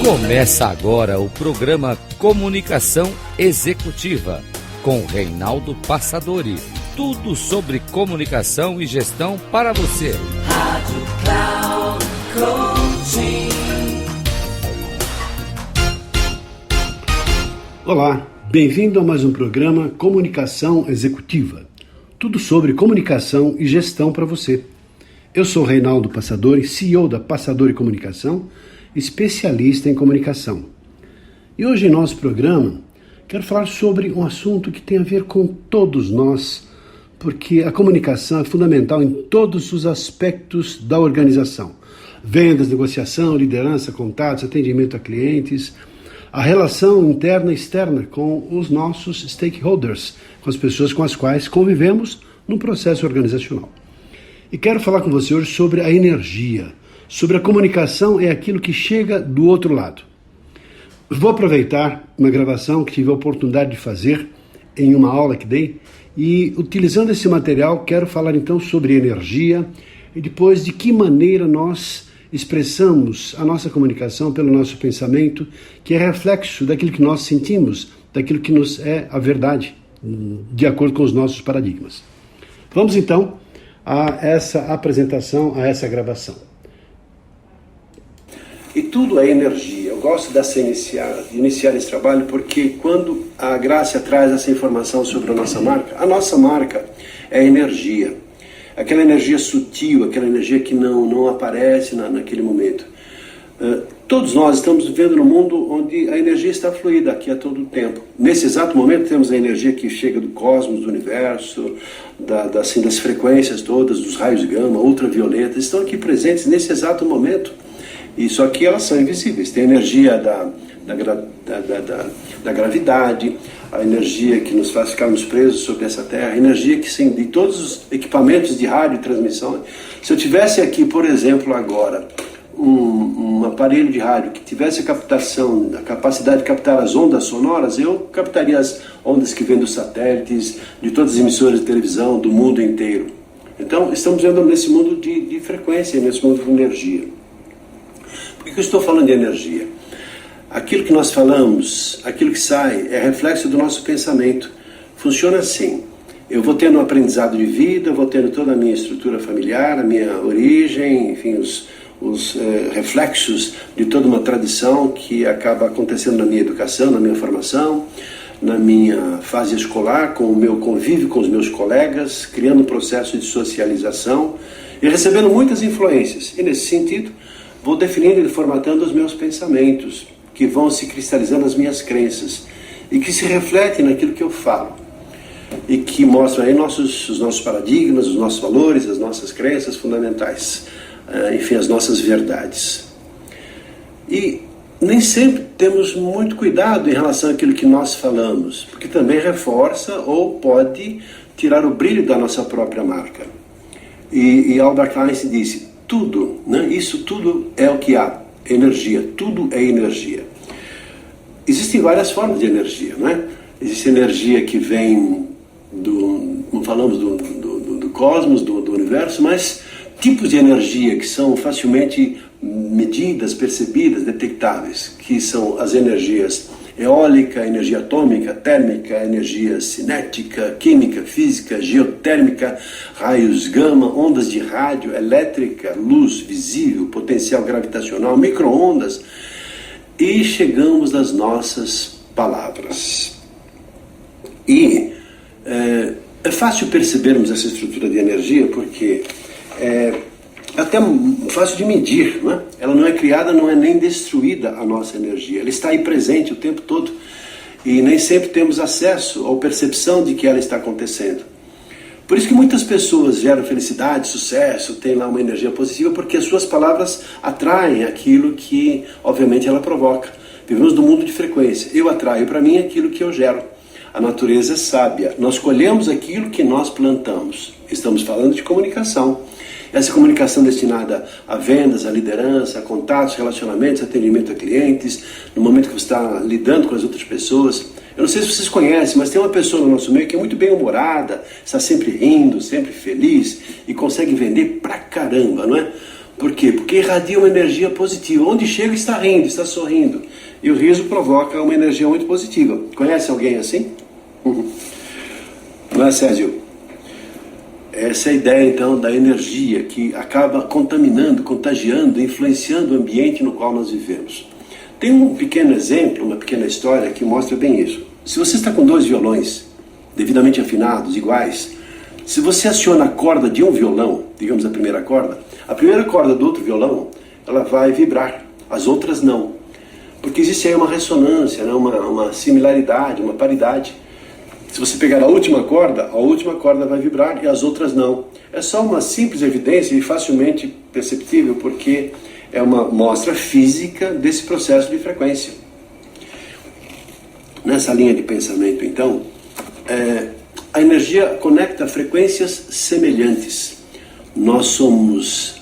Começa agora o programa Comunicação Executiva, com Reinaldo Passadori. Tudo sobre comunicação e gestão para você. Rádio Cloud Coaching. Olá, bem-vindo a mais um programa Comunicação Executiva. Tudo sobre comunicação e gestão para você. Eu sou Reinaldo Passadori, CEO da Passadori Comunicação, especialista em comunicação. E hoje em nosso programa, quero falar sobre um assunto que tem a ver com todos nós, porque a comunicação é fundamental em todos os aspectos da organização. Vendas, negociação, liderança, contatos, atendimento a clientes, a relação interna e externa com os nossos stakeholders, com as pessoas com as quais convivemos no processo organizacional. E quero falar com você hoje sobre a energia, sobre a comunicação é aquilo que chega do outro lado. Vou aproveitar uma gravação que tive a oportunidade de fazer em uma aula que dei e, utilizando esse material, quero falar então sobre energia e depois de que maneira nós expressamos a nossa comunicação pelo nosso pensamento, que é reflexo daquilo que nós sentimos, daquilo que nos é a verdade, de acordo com os nossos paradigmas. Vamos então a essa apresentação, a essa gravação. E tudo é energia. Eu gosto de iniciar esse trabalho porque quando a Grácia traz essa informação sobre a nossa marca é energia. Aquela energia sutil, aquela energia que não aparece naquele momento. Todos nós estamos vivendo num mundo onde a energia está fluida aqui a todo tempo. Nesse exato momento temos a energia que chega do cosmos, do universo, das frequências todas, dos raios gama, ultravioletas, estão aqui presentes nesse exato momento. E só que elas são invisíveis. Tem a energia da gravidade, a energia que nos faz ficarmos presos sobre essa terra, a energia que sim, de todos os equipamentos de rádio e transmissão. Se eu tivesse aqui, por exemplo, agora, um aparelho de rádio que tivesse a capacidade de captar as ondas sonoras, eu captaria as ondas que vêm dos satélites, de todas as emissoras de televisão, do mundo inteiro. Então, estamos vendo nesse mundo de frequência, nesse mundo de energia. Por que eu estou falando de energia? Aquilo que nós falamos, aquilo que sai, é reflexo do nosso pensamento. Funciona assim. Eu vou tendo um aprendizado de vida, vou tendo toda a minha estrutura familiar, a minha origem, enfim, os reflexos de toda uma tradição que acaba acontecendo na minha educação, na minha formação, na minha fase escolar, com o meu convívio com os meus colegas, criando um processo de socialização e recebendo muitas influências. E nesse sentido, vou definindo e formatando os meus pensamentos, que vão se cristalizando as minhas crenças e que se refletem naquilo que eu falo e que mostram aí os nossos paradigmas, os nossos valores, as nossas crenças fundamentais, enfim, as nossas verdades. E nem sempre temos muito cuidado em relação àquilo que nós falamos, porque também reforça ou pode tirar o brilho da nossa própria marca. E Albert Einstein disse: tudo, né? Isso tudo é o que há, energia, tudo é energia. Existem várias formas de energia, né? Existe energia que vem não falamos do cosmos, do universo, mas tipos de energia que são facilmente medidas, percebidas, detectáveis, que são as energias eólica, energia atômica, térmica, energia cinética, química, física, geotérmica, raios gama, ondas de rádio, elétrica, luz visível, potencial gravitacional, micro-ondas, e chegamos nas nossas palavras. E é fácil percebermos essa estrutura de energia porque é até fácil de medir, né? Ela não é criada, não é nem destruída a nossa energia, ela está aí presente o tempo todo e nem sempre temos acesso ou percepção de que ela está acontecendo. Por isso que muitas pessoas geram felicidade, sucesso, têm lá uma energia positiva, porque as suas palavras atraem aquilo que obviamente ela provoca. Vivemos num mundo de frequência, eu atraio para mim aquilo que eu gero. A natureza é sábia, nós colhemos aquilo que nós plantamos. Estamos falando de comunicação. Essa comunicação destinada a vendas, a liderança, a contatos, relacionamentos, atendimento a clientes, no momento que você está lidando com as outras pessoas. Eu não sei se vocês conhecem, mas tem uma pessoa no nosso meio que é muito bem-humorada, está sempre rindo, sempre feliz e consegue vender pra caramba, não é? Por quê? Porque irradia uma energia positiva. Onde chega está rindo, está sorrindo. E o riso provoca uma energia muito positiva. Conhece alguém assim? Não é, Sérgio? Essa é a ideia, então, da energia que acaba contaminando, contagiando, influenciando o ambiente no qual nós vivemos. Tem um pequeno exemplo, uma pequena história que mostra bem isso. Se você está com 2 violões, devidamente afinados, iguais, se você aciona a corda de um violão, digamos a primeira corda do outro violão, ela vai vibrar, as outras não. Porque existe aí uma ressonância, né? uma similaridade, uma paridade. Se você pegar a última corda vai vibrar e as outras não. É só uma simples evidência e facilmente perceptível, porque é uma mostra física desse processo de frequência. Nessa linha de pensamento, então, a energia conecta frequências semelhantes. Nós somos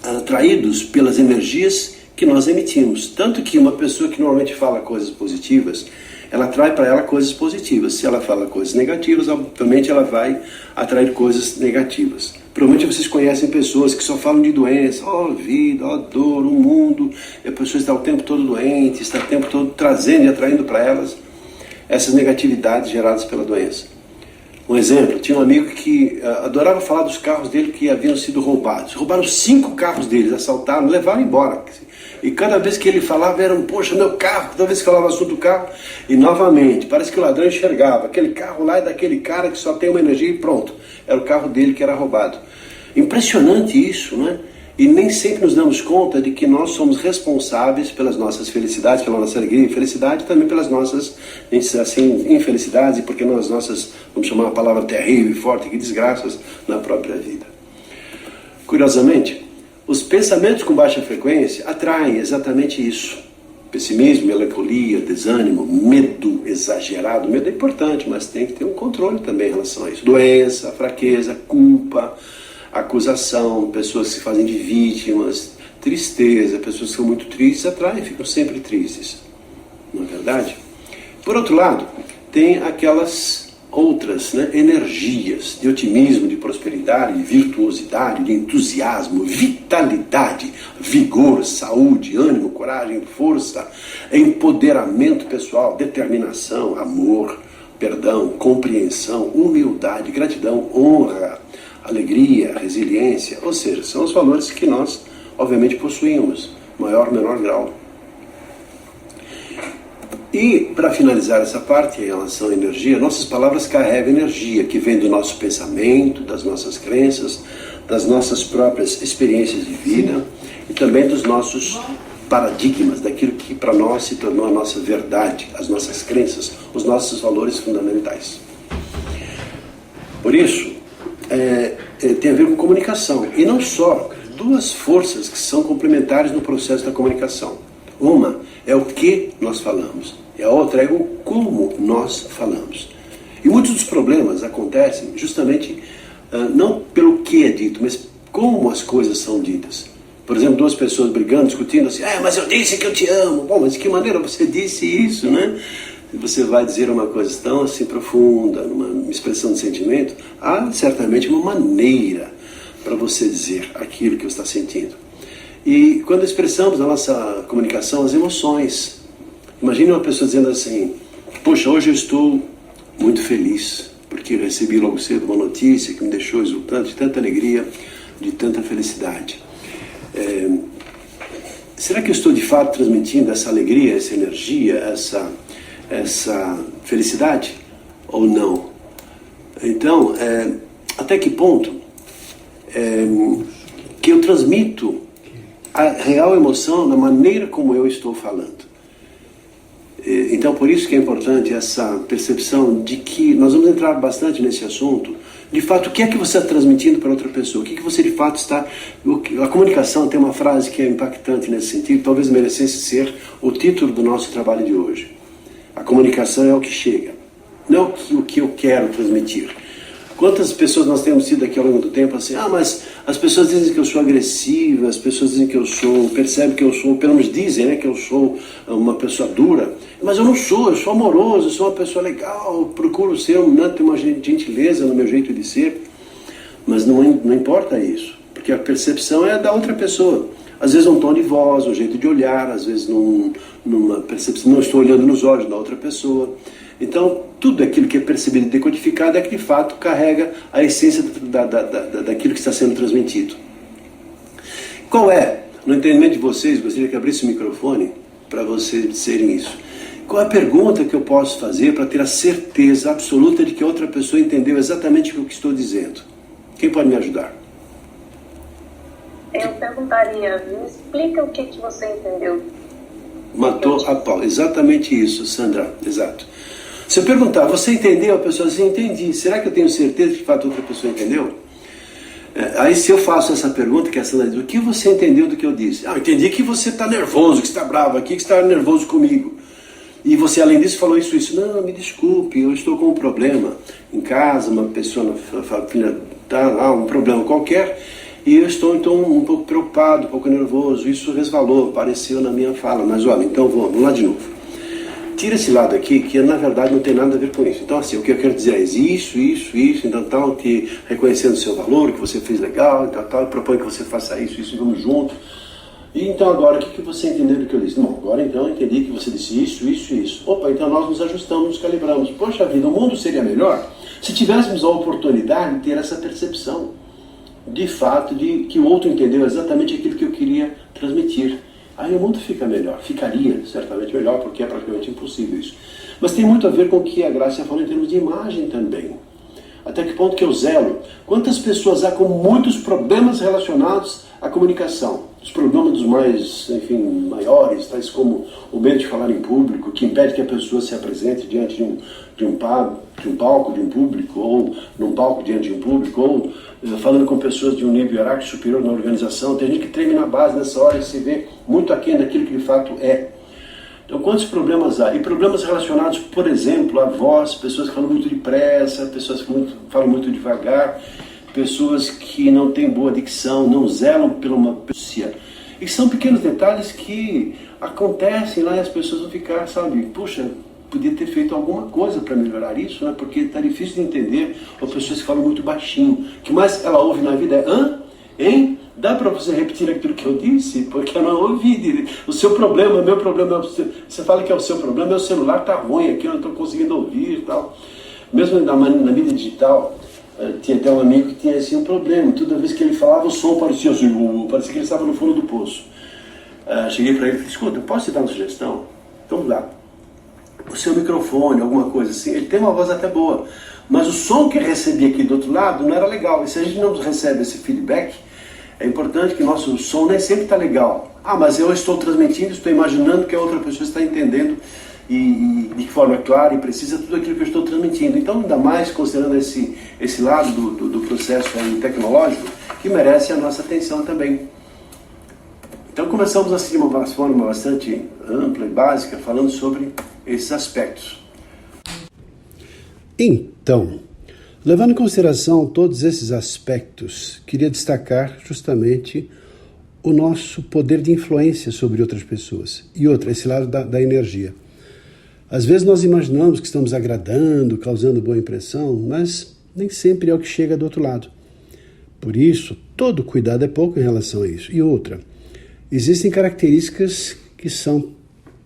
atraídos pelas energias que nós emitimos. Tanto que uma pessoa que normalmente fala coisas positivas, ela atrai para ela coisas positivas. Se ela fala coisas negativas, obviamente ela vai atrair coisas negativas. Provavelmente vocês conhecem pessoas que só falam de doença, vida, dor, o mundo, e a pessoa está o tempo todo doente, está o tempo todo trazendo e atraindo para elas essas negatividades geradas pela doença. Um exemplo, tinha um amigo que adorava falar dos carros dele que haviam sido roubados. Roubaram 5 carros deles, assaltaram, levaram embora. E cada vez que ele falava era poxa, meu carro, toda vez que falava o assunto do carro, e novamente, parece que o ladrão enxergava, aquele carro lá é daquele cara que só tem uma energia e pronto, era o carro dele que era roubado. Impressionante isso, né? E nem sempre nos damos conta de que nós somos responsáveis pelas nossas felicidades, pela nossa alegria e felicidade, e também pelas nossas assim, infelicidades, e porque nas nossas, vamos chamar uma palavra terrível e forte, que desgraças na própria vida. Curiosamente, os pensamentos com baixa frequência atraem exatamente isso. Pessimismo, melancolia, desânimo, medo exagerado. Medo é importante, mas tem que ter um controle também em relação a isso. Doença, fraqueza, culpa, acusação, pessoas que se fazem de vítimas, tristeza, pessoas que são muito tristes atraem, ficam sempre tristes. Não é verdade? Por outro lado, tem aquelas outras energias de otimismo, de prosperidade, de virtuosidade, de entusiasmo, vitalidade, vigor, saúde, ânimo, coragem, força, empoderamento pessoal, determinação, amor, perdão, compreensão, humildade, gratidão, honra, alegria, resiliência, ou seja, são os valores que nós, obviamente, possuímos, maior ou menor grau. E, para finalizar essa parte em relação à energia, nossas palavras carregam energia que vem do nosso pensamento, das nossas crenças, das nossas próprias experiências de vida e também dos nossos paradigmas, daquilo que para nós se tornou a nossa verdade, as nossas crenças, os nossos valores fundamentais. Por isso, tem a ver com comunicação. E não só, 2 forças que são complementares no processo da comunicação. Uma é o que nós falamos, e a outra é o como nós falamos. E muitos dos problemas acontecem justamente não pelo que é dito, mas como as coisas são ditas. Por exemplo, 2 pessoas brigando, discutindo assim, mas eu disse que eu te amo. Bom, mas de que maneira você disse isso, né? Você vai dizer uma coisa tão assim profunda, uma expressão de sentimento, há certamente uma maneira para você dizer aquilo que você está sentindo. E quando expressamos na nossa comunicação as emoções, imagine uma pessoa dizendo assim, poxa, hoje eu estou muito feliz, porque recebi logo cedo uma notícia que me deixou exultante, de tanta alegria, de tanta felicidade. Será que eu estou de fato transmitindo essa alegria, essa energia, essa felicidade ou não? Então, até que ponto que eu transmito a real emoção na maneira como eu estou falando? Então, por isso que é importante essa percepção de que nós vamos entrar bastante nesse assunto. De fato, o que é que você está transmitindo para outra pessoa? O que você de fato está... A comunicação tem uma frase que é impactante nesse sentido, talvez merecesse ser o título do nosso trabalho de hoje. A comunicação é o que chega, não o que eu quero transmitir. Quantas pessoas nós temos tido aqui ao longo do tempo assim, mas as pessoas dizem que eu sou agressiva, as pessoas dizem que eu sou, percebem que eu sou, pelo menos dizem, que eu sou uma pessoa dura, mas eu não sou, eu sou amoroso, eu sou uma pessoa legal, procuro ser, ter uma gentileza no meu jeito de ser, mas não importa isso. O porque a percepção é da outra pessoa. Às vezes um tom de voz, um jeito de olhar, às vezes numa percepção, não estou olhando nos olhos da outra pessoa. Então, tudo aquilo que é percebido e decodificado é que de fato carrega a essência daquilo que está sendo transmitido. Qual é, no entendimento de vocês, gostaria que abrisse o microfone para vocês disserem isso. Qual é a pergunta que eu posso fazer para ter a certeza absoluta de que a outra pessoa entendeu exatamente o que estou dizendo? Quem pode me ajudar? Eu perguntaria, me explica o que você entendeu. Matou a pau. Exatamente isso, Sandra. Exato. Se eu perguntar, você entendeu? A pessoa diz, entendi. Será que eu tenho certeza de que de fato outra pessoa entendeu? Aí se eu faço essa pergunta, que a Sandra diz, o que você entendeu do que eu disse? Ah, eu entendi que você está nervoso, que está bravo aqui, que está nervoso comigo. E você, além disso, falou isso. Não, me desculpe, eu estou com um problema em casa, uma pessoa na família está lá, um problema qualquer, e eu estou então um pouco preocupado, um pouco nervoso, isso resvalou, apareceu na minha fala, mas olha, então vamos lá de novo. Tira esse lado aqui, que na verdade não tem nada a ver com isso. Então assim, o que eu quero dizer é isso, então tal, que reconhecendo o seu valor, que você fez legal, tal, eu proponho que você faça isso, e vamos junto. E então agora, o que você entendeu do que eu disse? Bom, agora então eu entendi que você disse isso. Opa, então nós nos ajustamos, nos calibramos. Poxa vida, o mundo seria melhor se tivéssemos a oportunidade de ter essa percepção, de fato, de que o outro entendeu exatamente aquilo que eu queria transmitir. Aí o mundo fica melhor, ficaria certamente melhor, porque é praticamente impossível isso. Mas tem muito a ver com o que a Grácia falou em termos de imagem também. Até que ponto que eu zelo? Quantas pessoas há com muitos problemas relacionados à comunicação? Os problemas dos mais, maiores, tais como o medo de falar em público, que impede que a pessoa se apresente diante de um palco, de um público, ou num palco diante de um público, ou falando com pessoas de um nível hierárquico superior na organização. Tem gente que treme na base nessa hora e se vê muito aquém daquilo que de fato é. Então, quantos problemas há? E problemas relacionados, por exemplo, à voz, pessoas que falam muito depressa, pessoas que falam muito devagar, pessoas que não têm boa dicção, não zelam pela uma pessoa. E são pequenos detalhes que acontecem lá e as pessoas vão ficar, puxa, podia ter feito alguma coisa para melhorar isso, né? Porque está difícil de entender, ou pessoas que falam muito baixinho. O que mais ela ouve na vida é, hein? Dá para você repetir aquilo que eu disse? Porque eu não ouvi. O seu problema, meu problema, você fala que é o seu problema, meu celular está ruim aqui, eu não estou conseguindo ouvir e tal. Mesmo na mídia digital, tinha até um amigo que tinha assim um problema. Toda vez que ele falava, o som parecia assim, parecia que ele estava no fundo do poço. Cheguei para ele e falei, escuta, posso te dar uma sugestão? Vamos lá. O seu microfone, alguma coisa assim, ele tem uma voz até boa, mas o som que eu recebi aqui do outro lado não era legal. E se a gente não recebe esse feedback, é importante que nosso som nem sempre está legal. Mas eu estou transmitindo, estou imaginando que a outra pessoa está entendendo e de que forma clara e precisa tudo aquilo que eu estou transmitindo. Então, ainda mais considerando esse lado do processo tecnológico, que merece a nossa atenção também. Então, começamos assim de uma forma bastante ampla e básica, falando sobre esses aspectos. Então, levando em consideração todos esses aspectos, queria destacar justamente o nosso poder de influência sobre outras pessoas. E esse lado da energia. Às vezes nós imaginamos que estamos agradando, causando boa impressão, mas nem sempre é o que chega do outro lado. Por isso, todo cuidado é pouco em relação a isso. E outra, existem características que são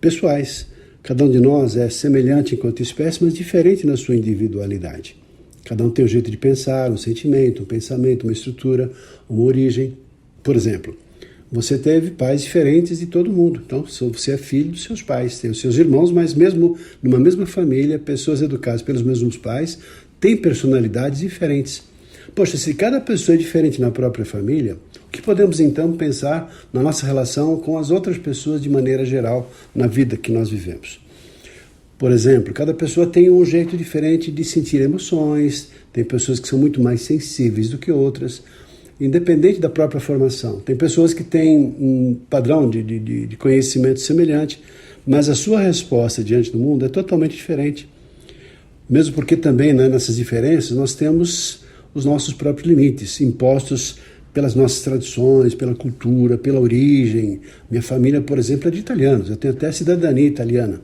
pessoais. Cada um de nós é semelhante enquanto espécie, mas diferente na sua individualidade. Cada um tem um jeito de pensar, um sentimento, um pensamento, uma estrutura, uma origem. Por exemplo, você teve pais diferentes de todo mundo. Então, você é filho dos seus pais, tem os seus irmãos, mas mesmo numa mesma família, pessoas educadas pelos mesmos pais têm personalidades diferentes. Poxa, se cada pessoa é diferente na própria família, o que podemos então pensar na nossa relação com as outras pessoas de maneira geral na vida que nós vivemos? Por exemplo, cada pessoa tem um jeito diferente de sentir emoções, tem pessoas que são muito mais sensíveis do que outras, independente da própria formação. Tem pessoas que têm um padrão de conhecimento semelhante, mas a sua resposta diante do mundo é totalmente diferente. Mesmo porque também, nessas diferenças, nós temos os nossos próprios limites, impostos pelas nossas tradições, pela cultura, pela origem. Minha família, por exemplo, é de italianos, eu tenho até cidadania italiana.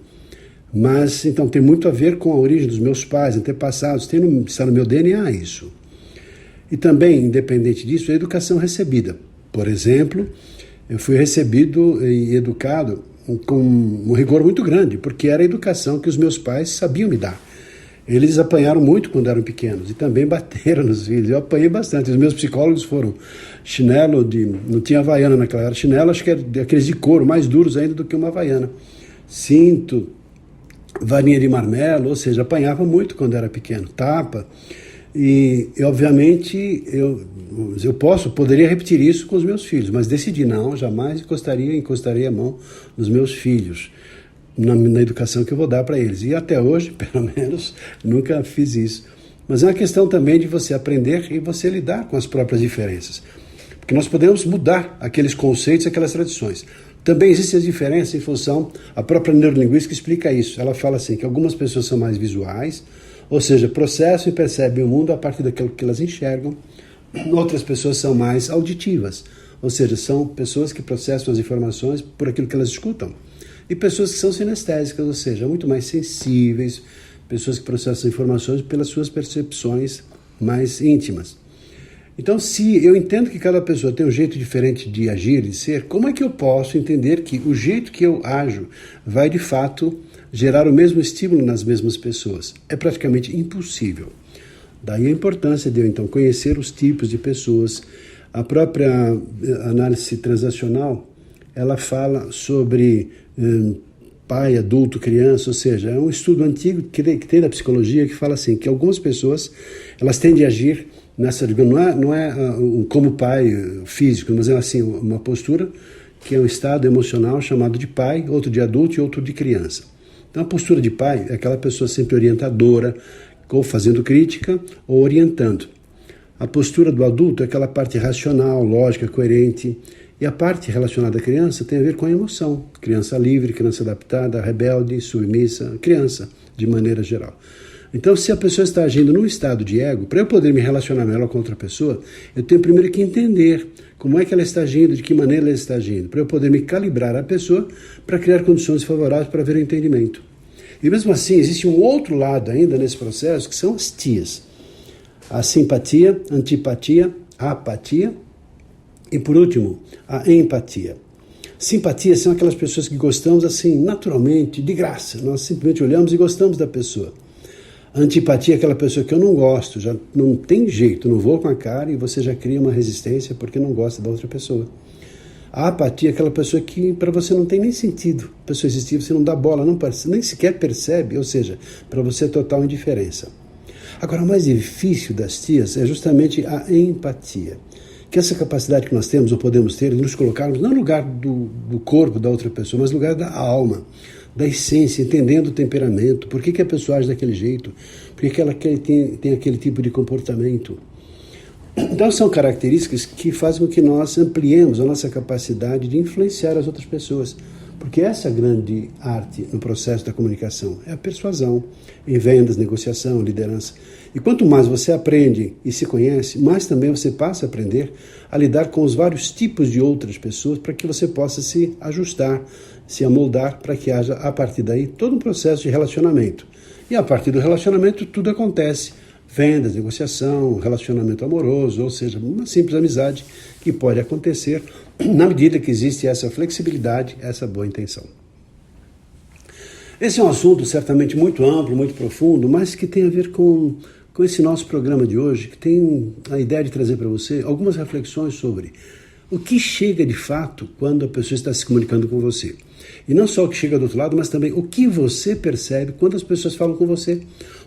Mas, então, tem muito a ver com a origem dos meus pais, antepassados, está no meu DNA isso. E também, independente disso, a educação recebida. Por exemplo, eu fui recebido e educado com um rigor muito grande, porque era a educação que os meus pais sabiam me dar. Eles apanharam muito quando eram pequenos e também bateram nos filhos. Eu apanhei bastante. Os meus psicólogos foram chinelo não tinha havaiana naquela era, chinelo acho que era aqueles de couro, mais duros ainda do que uma havaiana. Cinto, varinha de marmelo, ou seja, apanhava muito quando era pequeno, tapa. E obviamente poderia repetir isso com os meus filhos, mas decidi não, jamais encostaria a mão nos meus filhos. Na educação que eu vou dar para eles. E até hoje, pelo menos, nunca fiz isso. Mas é uma questão também de você aprender e você lidar com as próprias diferenças. Porque nós podemos mudar aqueles conceitos, aquelas tradições. Também existem as diferenças em função, a própria neurolinguística explica isso. Ela fala assim, que algumas pessoas são mais visuais, ou seja, processam e percebem o mundo a partir daquilo que elas enxergam. Outras pessoas são mais auditivas, ou seja, são pessoas que processam as informações por aquilo que elas escutam. E pessoas que são sinestésicas, ou seja, muito mais sensíveis, pessoas que processam informações pelas suas percepções mais íntimas. Então, se eu entendo que cada pessoa tem um jeito diferente de agir e ser, como é que eu posso entender que o jeito que eu ajo vai, de fato, gerar o mesmo estímulo nas mesmas pessoas? É praticamente impossível. Daí a importância de eu, então, conhecer os tipos de pessoas. A própria análise transacional, ela fala sobre pai, adulto, criança, ou seja, é um estudo antigo que tem da psicologia que fala assim, que algumas pessoas, elas tendem a agir nessa, não é como pai físico, mas é assim, uma postura que é um estado emocional chamado de pai, outro de adulto e outro de criança. Então a postura de pai é aquela pessoa sempre orientadora, ou fazendo crítica, ou orientando. A postura do adulto é aquela parte racional, lógica, coerente. E a parte relacionada à criança tem a ver com a emoção. Criança livre, criança adaptada, rebelde, submissa, criança, de maneira geral. Então, se a pessoa está agindo num estado de ego, para eu poder me relacionar melhor com outra pessoa, eu tenho primeiro que entender como é que ela está agindo, de que maneira ela está agindo, para eu poder me calibrar a pessoa para criar condições favoráveis para haver o entendimento. E mesmo assim, existe um outro lado ainda nesse processo, que são as tias. A simpatia, antipatia, a apatia, e por último, a empatia. Simpatia são aquelas pessoas que gostamos assim, naturalmente, de graça. Nós simplesmente olhamos e gostamos da pessoa. A antipatia é aquela pessoa que eu não gosto, já não tem jeito, não vou com a cara e você já cria uma resistência porque não gosta da outra pessoa. A apatia é aquela pessoa que para você não tem nem sentido. A pessoa existir, você não dá bola, nem sequer percebe, ou seja, para você é total indiferença. Agora, o mais difícil das tias é justamente a empatia. Que essa capacidade que nós temos ou podemos ter de nos colocarmos não no lugar do corpo da outra pessoa, mas no lugar da alma, da essência, entendendo o temperamento, por que a pessoa age daquele jeito, por que ela tem aquele tipo de comportamento. Então são características que fazem com que nós ampliemos a nossa capacidade de influenciar as outras pessoas, porque essa é a grande arte no processo da comunicação, é a persuasão, em vendas, negociação, liderança. E quanto mais você aprende e se conhece, mais também você passa a aprender a lidar com os vários tipos de outras pessoas para que você possa se ajustar, se amoldar para que haja, a partir daí, todo um processo de relacionamento. E a partir do relacionamento, tudo acontece. Vendas, negociação, relacionamento amoroso, ou seja, uma simples amizade que pode acontecer na medida que existe essa flexibilidade, essa boa intenção. Esse é um assunto certamente muito amplo, muito profundo, mas que tem a ver com esse nosso programa de hoje, que tem a ideia de trazer para você algumas reflexões sobre o que chega de fato quando a pessoa está se comunicando com você. E não só o que chega do outro lado, mas também o que você percebe quando as pessoas falam com você.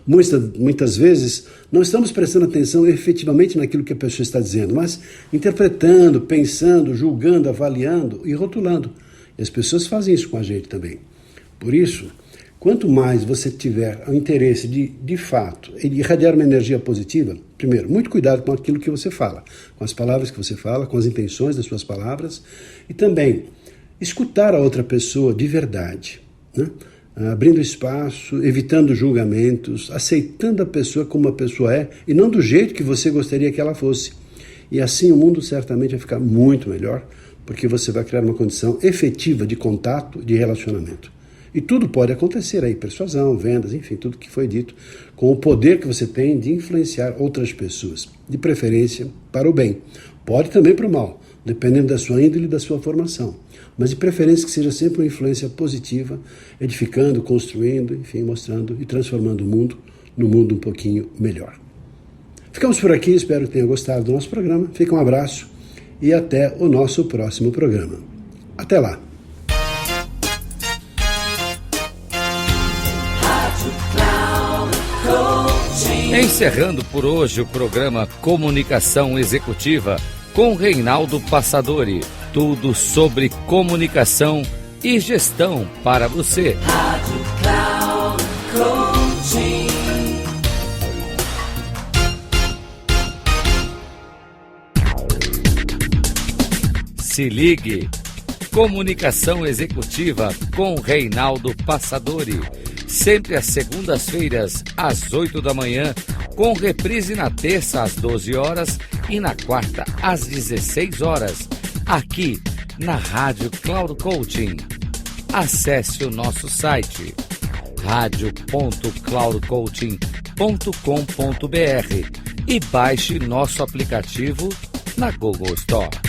Muitas vezes não estamos prestando atenção efetivamente naquilo que a pessoa está dizendo, mas interpretando, pensando, julgando, avaliando e rotulando. E as pessoas fazem isso com a gente também. Por isso, quanto mais você tiver o interesse de fato, irradiar uma energia positiva, primeiro, muito cuidado com aquilo que você fala, com as palavras que você fala, com as intenções das suas palavras, e também escutar a outra pessoa de verdade, né? Abrindo espaço, evitando julgamentos, aceitando a pessoa como a pessoa é, e não do jeito que você gostaria que ela fosse. E assim o mundo certamente vai ficar muito melhor, porque você vai criar uma condição efetiva de contato, de relacionamento. E tudo pode acontecer aí, persuasão, vendas, enfim, tudo que foi dito, com o poder que você tem de influenciar outras pessoas, de preferência para o bem. Pode também para o mal, dependendo da sua índole e da sua formação. Mas de preferência que seja sempre uma influência positiva, edificando, construindo, enfim, mostrando e transformando o mundo num mundo um pouquinho melhor. Ficamos por aqui, espero que tenha gostado do nosso programa. Fica um abraço e até o nosso próximo programa. Até lá! Encerrando por hoje o programa Comunicação Executiva com Reinaldo Passadori. Tudo sobre comunicação e gestão para você. Rádio Cloud Coaching. Se ligue. Comunicação Executiva com Reinaldo Passadori. Sempre às segundas-feiras, às 8 da manhã, com reprise na terça às 12 horas e na quarta às 16 horas, aqui na Rádio Cloud Coaching. Acesse o nosso site radio.cloudcoaching.com.br e baixe nosso aplicativo na Google Store.